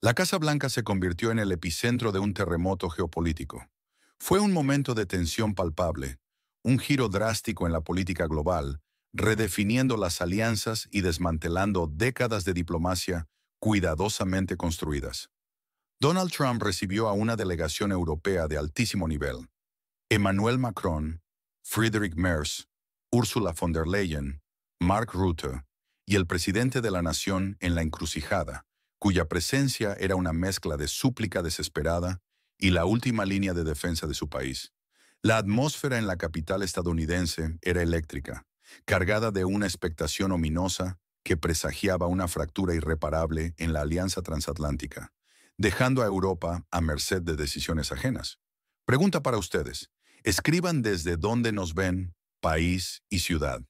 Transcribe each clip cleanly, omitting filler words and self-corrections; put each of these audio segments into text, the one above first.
La Casa Blanca se convirtió en el epicentro de un terremoto geopolítico. Fue un momento de tensión palpable, un giro drástico en la política global, redefiniendo las alianzas y desmantelando décadas de diplomacia cuidadosamente construidas. Donald Trump recibió a una delegación europea de altísimo nivel. Emmanuel Macron, Friedrich Merz, Ursula von der Leyen, Mark Rutte y el presidente de la nación en la encrucijada, cuya presencia era una mezcla de súplica desesperada y la última línea de defensa de su país. La atmósfera en la capital estadounidense era eléctrica, cargada de una expectación ominosa que presagiaba una fractura irreparable en la alianza transatlántica, dejando a Europa a merced de decisiones ajenas. Pregunta para ustedes. Escriban desde dónde nos ven, país y ciudad.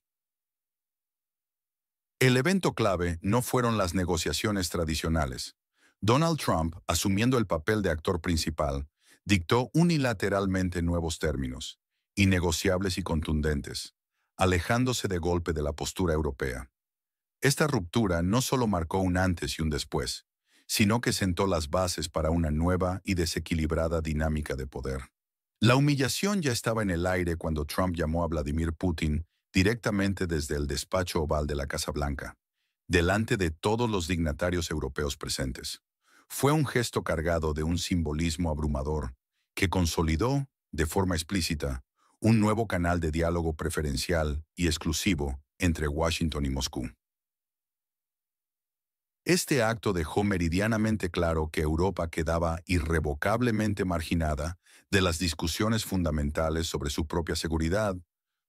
El evento clave no fueron las negociaciones tradicionales. Donald Trump, asumiendo el papel de actor principal, dictó unilateralmente nuevos términos, innegociables y contundentes, alejándose de golpe de la postura europea. Esta ruptura no solo marcó un antes y un después, sino que sentó las bases para una nueva y desequilibrada dinámica de poder. La humillación ya estaba en el aire cuando Trump llamó a Vladimir Putin directamente desde el despacho oval de la Casa Blanca, delante de todos los dignatarios europeos presentes. Fue un gesto cargado de un simbolismo abrumador que consolidó, de forma explícita, un nuevo canal de diálogo preferencial y exclusivo entre Washington y Moscú. Este acto dejó meridianamente claro que Europa quedaba irrevocablemente marginada de las discusiones fundamentales sobre su propia seguridad,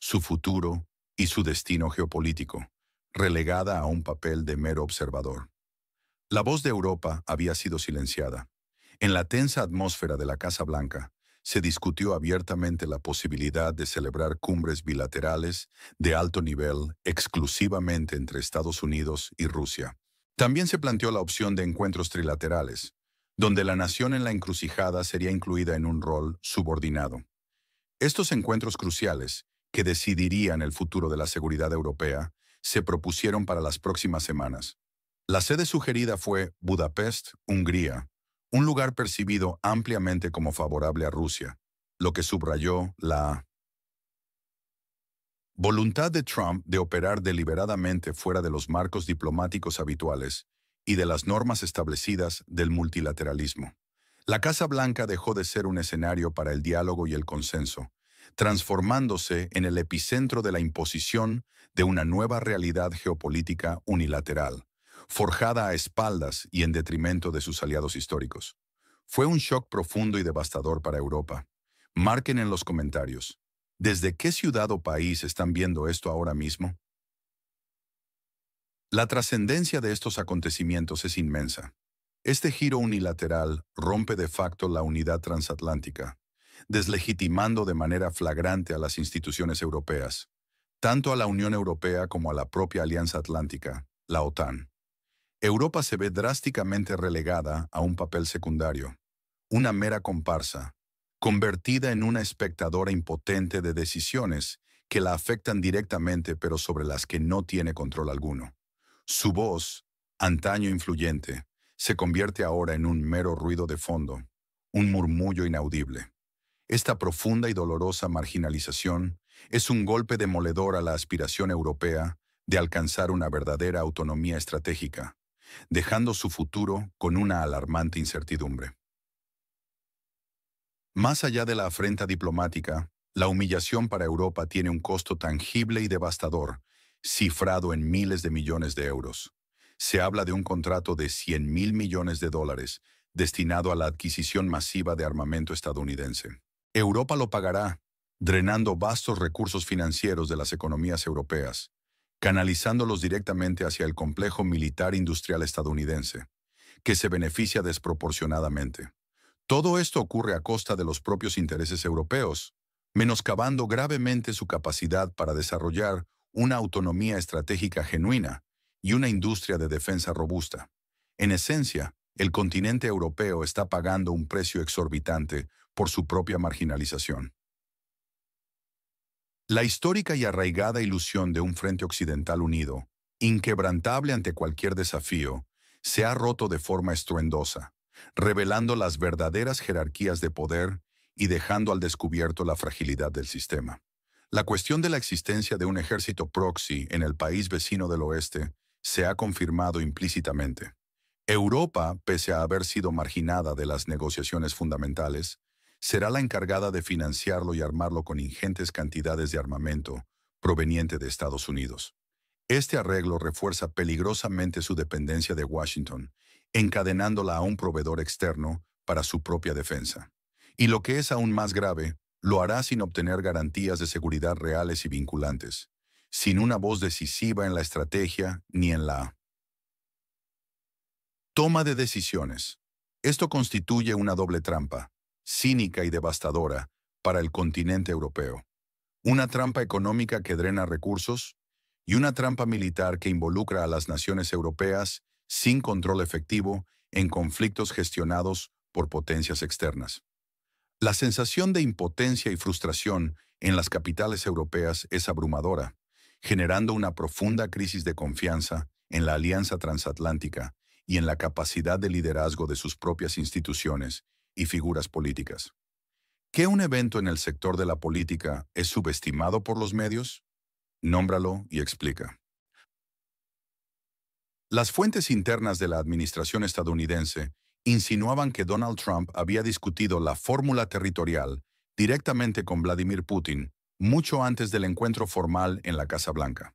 su futuro y su destino geopolítico, relegada a un papel de mero observador. La voz de Europa había sido silenciada. En la tensa atmósfera de la Casa Blanca, se discutió abiertamente la posibilidad de celebrar cumbres bilaterales de alto nivel exclusivamente entre Estados Unidos y Rusia. También se planteó la opción de encuentros trilaterales, donde la nación en la encrucijada sería incluida en un rol subordinado. Estos encuentros cruciales, que decidirían el futuro de la seguridad europea, se propusieron para las próximas semanas. La sede sugerida fue Budapest, Hungría, un lugar percibido ampliamente como favorable a Rusia, lo que subrayó la voluntad de Trump de operar deliberadamente fuera de los marcos diplomáticos habituales y de las normas establecidas del multilateralismo. La Casa Blanca dejó de ser un escenario para el diálogo y el consenso, transformándose en el epicentro de la imposición de una nueva realidad geopolítica unilateral, forjada a espaldas y en detrimento de sus aliados históricos. Fue un shock profundo y devastador para Europa. Marquen en los comentarios. ¿Desde qué ciudad o país están viendo esto ahora mismo? La trascendencia de estos acontecimientos es inmensa. Este giro unilateral rompe de facto la unidad transatlántica, deslegitimando de manera flagrante a las instituciones europeas, tanto a la Unión Europea como a la propia Alianza Atlántica, la OTAN. Europa se ve drásticamente relegada a un papel secundario, una mera comparsa, convertida en una espectadora impotente de decisiones que la afectan directamente pero sobre las que no tiene control alguno. Su voz, antaño influyente, se convierte ahora en un mero ruido de fondo, un murmullo inaudible. Esta profunda y dolorosa marginalización es un golpe demoledor a la aspiración europea de alcanzar una verdadera autonomía estratégica, dejando su futuro con una alarmante incertidumbre. Más allá de la afrenta diplomática, la humillación para Europa tiene un costo tangible y devastador, cifrado en miles de millones de euros. Se habla de un contrato de 100.000 millones de dólares destinado a la adquisición masiva de armamento estadounidense. Europa lo pagará, drenando vastos recursos financieros de las economías europeas, canalizándolos directamente hacia el complejo militar industrial estadounidense, que se beneficia desproporcionadamente. Todo esto ocurre a costa de los propios intereses europeos, menoscabando gravemente su capacidad para desarrollar una autonomía estratégica genuina y una industria de defensa robusta. En esencia, el continente europeo está pagando un precio exorbitante por su propia marginalización. La histórica y arraigada ilusión de un frente occidental unido, inquebrantable ante cualquier desafío, se ha roto de forma estruendosa, revelando las verdaderas jerarquías de poder y dejando al descubierto la fragilidad del sistema. La cuestión de la existencia de un ejército proxy en el país vecino del oeste se ha confirmado implícitamente. Europa, pese a haber sido marginada de las negociaciones fundamentales, será la encargada de financiarlo y armarlo con ingentes cantidades de armamento proveniente de Estados Unidos. Este arreglo refuerza peligrosamente su dependencia de Washington, encadenándola a un proveedor externo para su propia defensa. Y lo que es aún más grave, lo hará sin obtener garantías de seguridad reales y vinculantes, sin una voz decisiva en la estrategia ni en la toma de decisiones. Esto constituye una doble trampa, cínica y devastadora, para el continente europeo. Una trampa económica que drena recursos y una trampa militar que involucra a las naciones europeas sin control efectivo en conflictos gestionados por potencias externas. La sensación de impotencia y frustración en las capitales europeas es abrumadora, generando una profunda crisis de confianza en la alianza transatlántica y en la capacidad de liderazgo de sus propias instituciones y figuras políticas. ¿Que un evento en el sector de la política es subestimado por los medios? Nómbralo y explica. Las fuentes internas de la administración estadounidense insinuaban que Donald Trump había discutido la fórmula territorial directamente con Vladimir Putin mucho antes del encuentro formal en la Casa Blanca.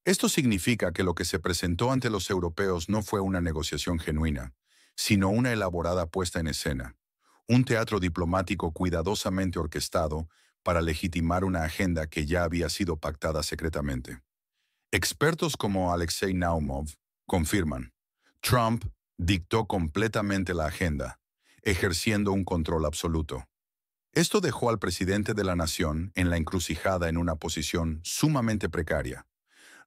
Esto significa que lo que se presentó ante los europeos no fue una negociación genuina, sino una elaborada puesta en escena, un teatro diplomático cuidadosamente orquestado para legitimar una agenda que ya había sido pactada secretamente. Expertos como Alexei Naumov confirman, Trump dictó completamente la agenda, ejerciendo un control absoluto. Esto dejó al presidente de la nación en la encrucijada en una posición sumamente precaria,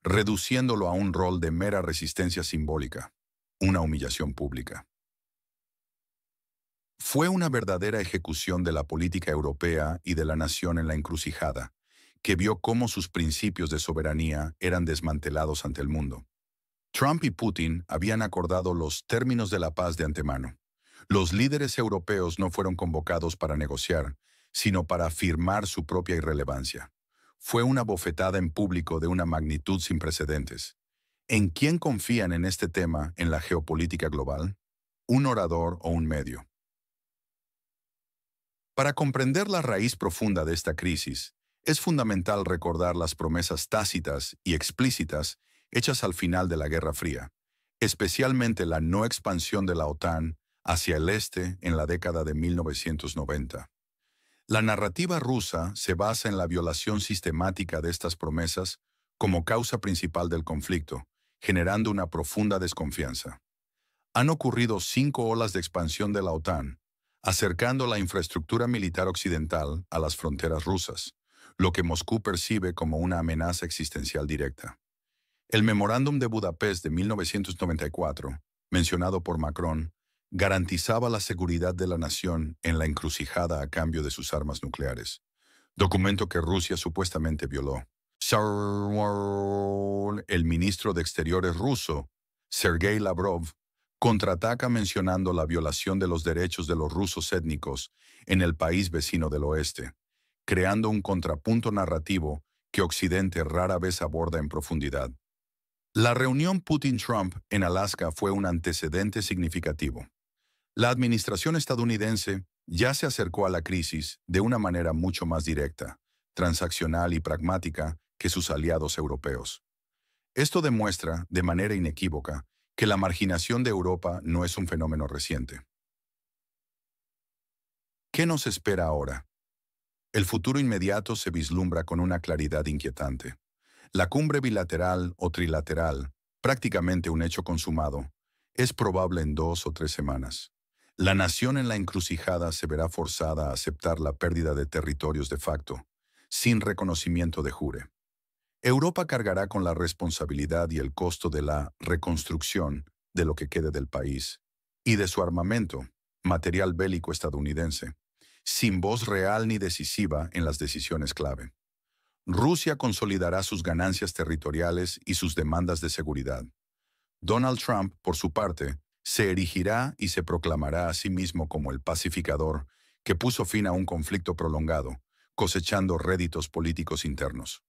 reduciéndolo a un rol de mera resistencia simbólica, una humillación pública. Fue una verdadera ejecución de la política europea y de la nación en la encrucijada, que vio cómo sus principios de soberanía eran desmantelados ante el mundo. Trump y Putin habían acordado los términos de la paz de antemano. Los líderes europeos no fueron convocados para negociar, sino para afirmar su propia irrelevancia. Fue una bofetada en público de una magnitud sin precedentes. ¿En quién confían en este tema en la geopolítica global? ¿Un orador o un medio? Para comprender la raíz profunda de esta crisis, es fundamental recordar las promesas tácitas y explícitas hechas al final de la Guerra Fría, especialmente la no expansión de la OTAN hacia el este en la década de 1990. La narrativa rusa se basa en la violación sistemática de estas promesas como causa principal del conflicto, generando una profunda desconfianza. Han ocurrido 5 olas de expansión de la OTAN, acercando la infraestructura militar occidental a las fronteras rusas, lo que Moscú percibe como una amenaza existencial directa. El Memorándum de Budapest de 1994, mencionado por Macron, garantizaba la seguridad de la nación en la encrucijada a cambio de sus armas nucleares, documento que Rusia supuestamente violó. El ministro de Exteriores ruso, Sergei Lavrov, contraataca mencionando la violación de los derechos de los rusos étnicos en el país vecino del oeste, creando un contrapunto narrativo que Occidente rara vez aborda en profundidad. La reunión Putin-Trump en Alaska fue un antecedente significativo. La administración estadounidense ya se acercó a la crisis de una manera mucho más directa, transaccional y pragmática que sus aliados europeos. Esto demuestra, de manera inequívoca, que la marginación de Europa no es un fenómeno reciente. ¿Qué nos espera ahora? El futuro inmediato se vislumbra con una claridad inquietante. La cumbre bilateral o trilateral, prácticamente un hecho consumado, es probable en 2 o 3 semanas. La nación en la encrucijada se verá forzada a aceptar la pérdida de territorios de facto, sin reconocimiento de jure. Europa cargará con la responsabilidad y el costo de la reconstrucción de lo que quede del país y de su armamento, material bélico estadounidense, sin voz real ni decisiva en las decisiones clave. Rusia consolidará sus ganancias territoriales y sus demandas de seguridad. Donald Trump, por su parte, se erigirá y se proclamará a sí mismo como el pacificador que puso fin a un conflicto prolongado, cosechando réditos políticos internos.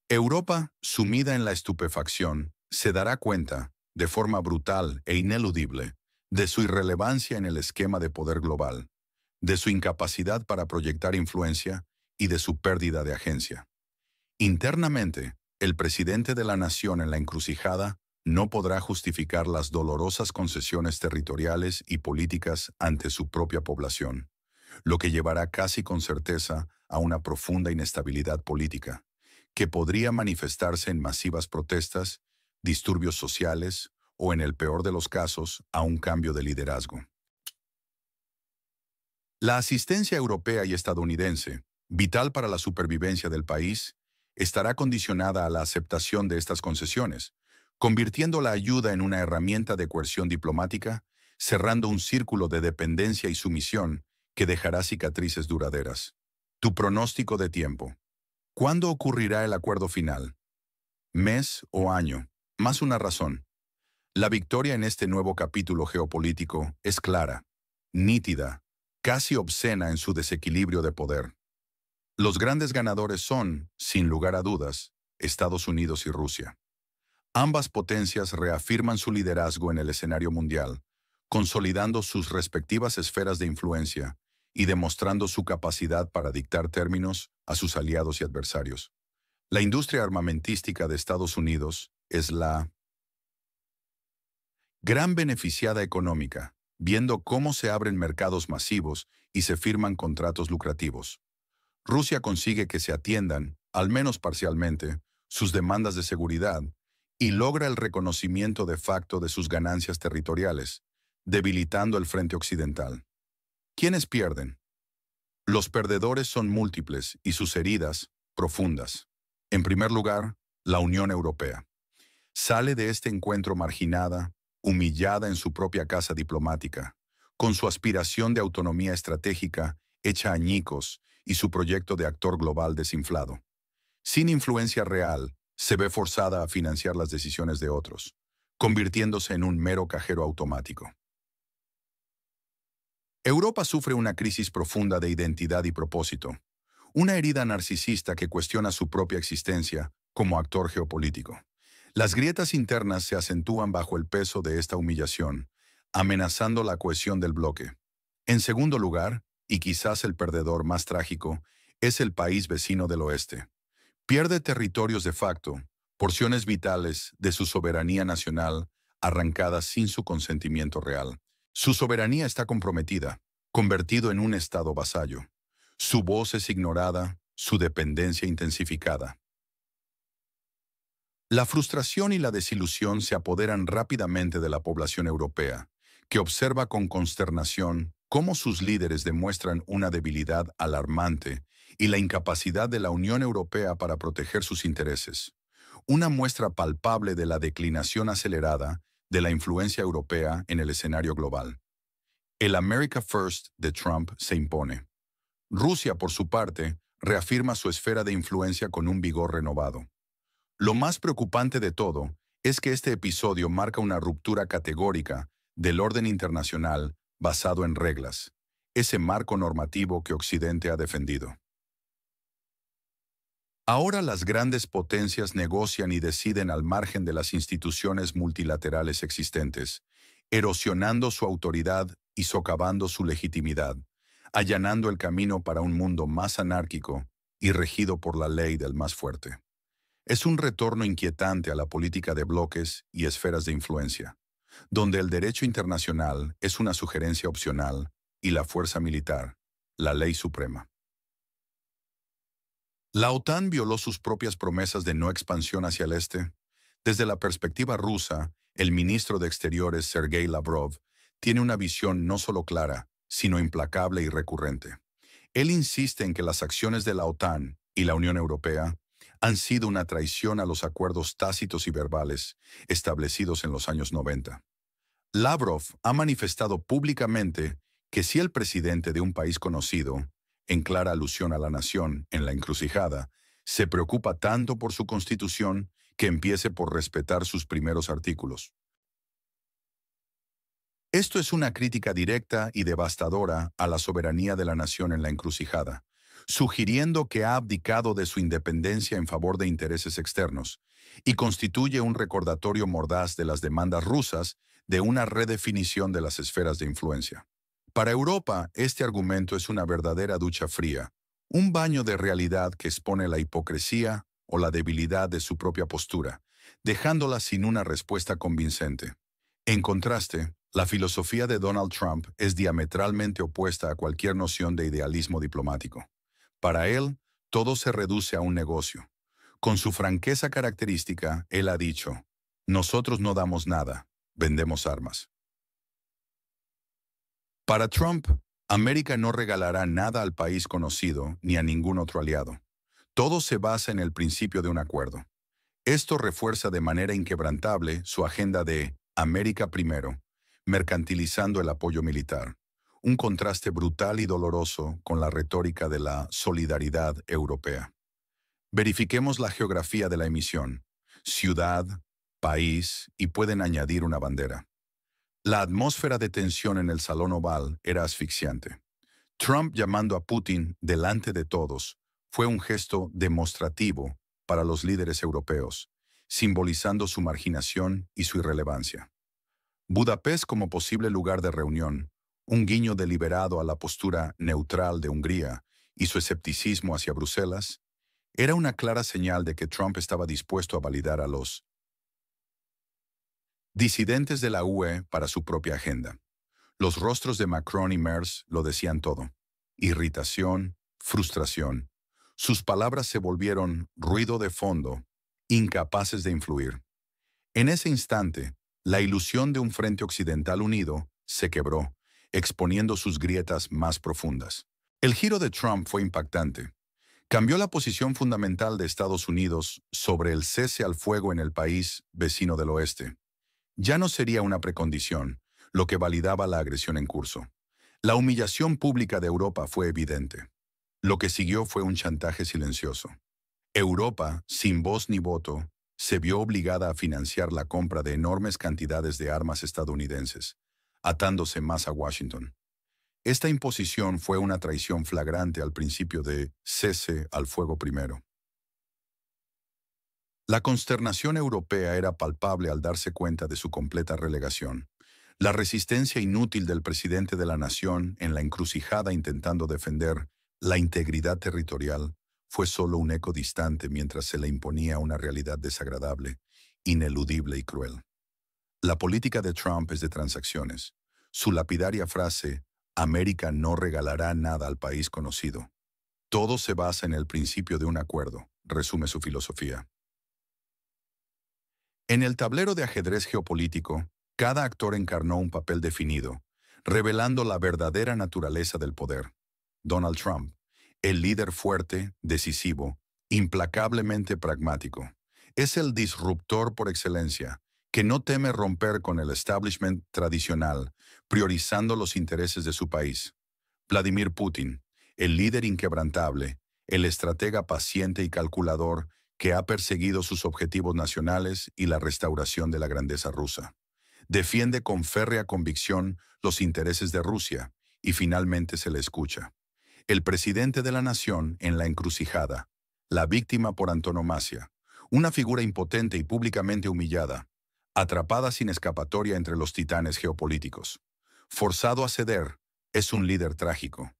Europa, sumida en la estupefacción, se dará cuenta, de forma brutal e ineludible, de su irrelevancia en el esquema de poder global, de su incapacidad para proyectar influencia y de su pérdida de agencia. Internamente, el presidente de la nación en la encrucijada no podrá justificar las dolorosas concesiones territoriales y políticas ante su propia población, lo que llevará casi con certeza a una profunda inestabilidad política, que podría manifestarse en masivas protestas, disturbios sociales o, en el peor de los casos, a un cambio de liderazgo. La asistencia europea y estadounidense, vital para la supervivencia del país, estará condicionada a la aceptación de estas concesiones, convirtiendo la ayuda en una herramienta de coerción diplomática, cerrando un círculo de dependencia y sumisión que dejará cicatrices duraderas. Tu pronóstico de tiempo. ¿Cuándo ocurrirá el acuerdo final? ¿Mes o año? Más una razón. La victoria en este nuevo capítulo geopolítico es clara, nítida, casi obscena en su desequilibrio de poder. Los grandes ganadores son, sin lugar a dudas, Estados Unidos y Rusia. Ambas potencias reafirman su liderazgo en el escenario mundial, consolidando sus respectivas esferas de influencia y demostrando su capacidad para dictar términos a sus aliados y adversarios. La industria armamentística de Estados Unidos es la gran beneficiada económica, viendo cómo se abren mercados masivos y se firman contratos lucrativos. Rusia consigue que se atiendan, al menos parcialmente, sus demandas de seguridad y logra el reconocimiento de facto de sus ganancias territoriales, debilitando el frente occidental. ¿Quiénes pierden? Los perdedores son múltiples y sus heridas, profundas. En primer lugar, la Unión Europea. Sale de este encuentro marginada, humillada en su propia casa diplomática, con su aspiración de autonomía estratégica hecha añicos y su proyecto de actor global desinflado. Sin influencia real, se ve forzada a financiar las decisiones de otros, convirtiéndose en un mero cajero automático. Europa sufre una crisis profunda de identidad y propósito, una herida narcisista que cuestiona su propia existencia como actor geopolítico. Las grietas internas se acentúan bajo el peso de esta humillación, amenazando la cohesión del bloque. En segundo lugar, y quizás el perdedor más trágico, es el país vecino del oeste. Pierde territorios de facto, porciones vitales de su soberanía nacional arrancadas sin su consentimiento real. Su soberanía está comprometida, convertido en un estado vasallo. Su voz es ignorada, su dependencia intensificada. La frustración y la desilusión se apoderan rápidamente de la población europea, que observa con consternación cómo sus líderes demuestran una debilidad alarmante y la incapacidad de la Unión Europea para proteger sus intereses. Una muestra palpable de la declinación acelerada de la influencia europea en el escenario global. El America First de Trump se impone. Rusia, por su parte, reafirma su esfera de influencia con un vigor renovado. Lo más preocupante de todo es que este episodio marca una ruptura categórica del orden internacional basado en reglas, ese marco normativo que Occidente ha defendido. Ahora las grandes potencias negocian y deciden al margen de las instituciones multilaterales existentes, erosionando su autoridad y socavando su legitimidad, allanando el camino para un mundo más anárquico y regido por la ley del más fuerte. Es un retorno inquietante a la política de bloques y esferas de influencia, donde el derecho internacional es una sugerencia opcional y la fuerza militar, la ley suprema. La OTAN violó sus propias promesas de no expansión hacia el este. Desde la perspectiva rusa, el ministro de Exteriores Sergei Lavrov tiene una visión no solo clara, sino implacable y recurrente. Él insiste en que las acciones de la OTAN y la Unión Europea han sido una traición a los acuerdos tácitos y verbales establecidos en los años 90. Lavrov ha manifestado públicamente que si el presidente de un país conocido, en clara alusión a la nación en la encrucijada, se preocupa tanto por su constitución que empiece por respetar sus primeros artículos. Esto es una crítica directa y devastadora a la soberanía de la nación en la encrucijada, sugiriendo que ha abdicado de su independencia en favor de intereses externos, y constituye un recordatorio mordaz de las demandas rusas de una redefinición de las esferas de influencia. Para Europa, este argumento es una verdadera ducha fría, un baño de realidad que expone la hipocresía o la debilidad de su propia postura, dejándola sin una respuesta convincente. En contraste, la filosofía de Donald Trump es diametralmente opuesta a cualquier noción de idealismo diplomático. Para él, todo se reduce a un negocio. Con su franqueza característica, él ha dicho, nosotros no damos nada, vendemos armas. Para Trump, América no regalará nada al país conocido ni a ningún otro aliado. Todo se basa en el principio de un acuerdo. Esto refuerza de manera inquebrantable su agenda de América primero, mercantilizando el apoyo militar, un contraste brutal y doloroso con la retórica de la solidaridad europea. Verifiquemos la geografía de la emisión, ciudad, país y pueden añadir una bandera. La atmósfera de tensión en el Salón Oval era asfixiante. Trump llamando a Putin delante de todos fue un gesto demostrativo para los líderes europeos, simbolizando su marginación y su irrelevancia. Budapest como posible lugar de reunión, un guiño deliberado a la postura neutral de Hungría y su escepticismo hacia Bruselas, era una clara señal de que Trump estaba dispuesto a validar a los disidentes de la UE para su propia agenda. Los rostros de Macron y Merz lo decían todo. Irritación, frustración. Sus palabras se volvieron ruido de fondo, incapaces de influir. En ese instante, la ilusión de un frente occidental unido se quebró, exponiendo sus grietas más profundas. El giro de Trump fue impactante. Cambió la posición fundamental de Estados Unidos sobre el cese al fuego en el país vecino del oeste. Ya no sería una precondición, lo que validaba la agresión en curso. La humillación pública de Europa fue evidente. Lo que siguió fue un chantaje silencioso. Europa, sin voz ni voto, se vio obligada a financiar la compra de enormes cantidades de armas estadounidenses, atándose más a Washington. Esta imposición fue una traición flagrante al principio de cese al fuego primero. La consternación europea era palpable al darse cuenta de su completa relegación. La resistencia inútil del presidente de la nación en la encrucijada intentando defender la integridad territorial fue solo un eco distante mientras se le imponía una realidad desagradable, ineludible y cruel. La política de Trump es de transacciones. Su lapidaria frase, América no regalará nada al país conocido. Todo se basa en el principio de un acuerdo, resume su filosofía. En el tablero de ajedrez geopolítico, cada actor encarnó un papel definido, revelando la verdadera naturaleza del poder. Donald Trump, el líder fuerte, decisivo, implacablemente pragmático, es el disruptor por excelencia, que no teme romper con el establishment tradicional, priorizando los intereses de su país. Vladimir Putin, el líder inquebrantable, el estratega paciente y calculador que ha perseguido sus objetivos nacionales y la restauración de la grandeza rusa. Defiende con férrea convicción los intereses de Rusia y finalmente se le escucha. El presidente de la nación en la encrucijada, la víctima por antonomasia, una figura impotente y públicamente humillada, atrapada sin escapatoria entre los titanes geopolíticos. Forzado a ceder, es un líder trágico.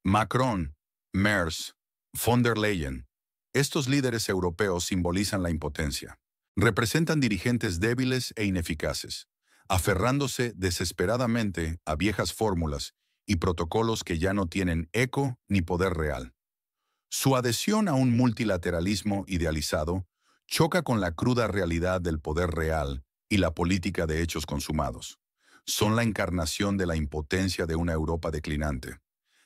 Macron, Merz, von der Leyen, estos líderes europeos simbolizan la impotencia. Representan dirigentes débiles e ineficaces, aferrándose desesperadamente a viejas fórmulas y protocolos que ya no tienen eco ni poder real. Su adhesión a un multilateralismo idealizado choca con la cruda realidad del poder real y la política de hechos consumados. Son la encarnación de la impotencia de una Europa declinante.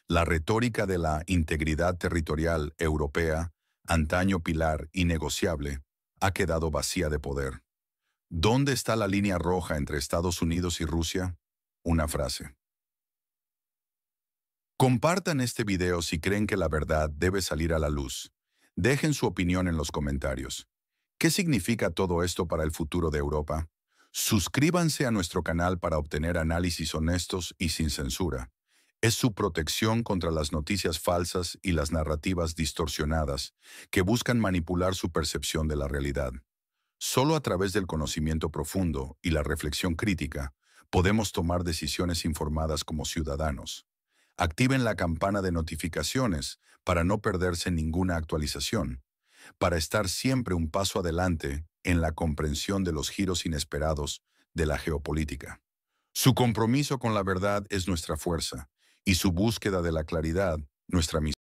La retórica de la integridad territorial europea, antaño pilar innegociable, ha quedado vacía de poder. ¿Dónde está la línea roja entre Estados Unidos y Rusia? Una frase. Compartan este video si creen que la verdad debe salir a la luz. Dejen su opinión en los comentarios. ¿Qué significa todo esto para el futuro de Europa? Suscríbanse a nuestro canal para obtener análisis honestos y sin censura. Es su protección contra las noticias falsas y las narrativas distorsionadas que buscan manipular su percepción de la realidad. Solo a través del conocimiento profundo y la reflexión crítica podemos tomar decisiones informadas como ciudadanos. Activen la campana de notificaciones para no perderse ninguna actualización, para estar siempre un paso adelante en la comprensión de los giros inesperados de la geopolítica. Su compromiso con la verdad es nuestra fuerza y su búsqueda de la claridad nuestra misión.